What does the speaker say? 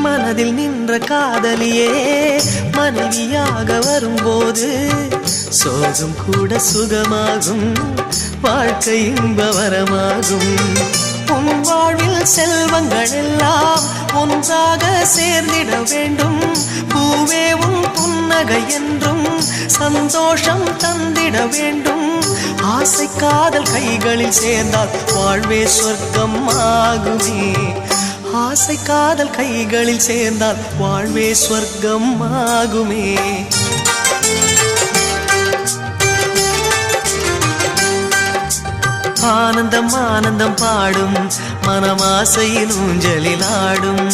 மனதில் நின்ற காதலியே மனைவியாக வரும்போது சோகம் கூட சுகமாகும், வாழ்க்கை இன்ப வரமாகும். உன் வாழ்வில் செல்வங்கள் எல்லாம் ஒன்றாக சேர்ந்திட வேண்டும். பூவே உன் புன்னகை என்றும் சந்தோஷம் தந்திட வேண்டும். ஆசை காதல் கைகளில் சேர்ந்தால் வாழ்வே சொர்க்கம் ஆகுமே. ஆசை காதல் கைகளில் சேர்ந்தால் வாழ்வே சொர்க்கம் ஆகுமே. ஆனந்தம் ஆனந்தம் பாடும் மனமாசையின் ஊஞ்சலில் ஆடும்.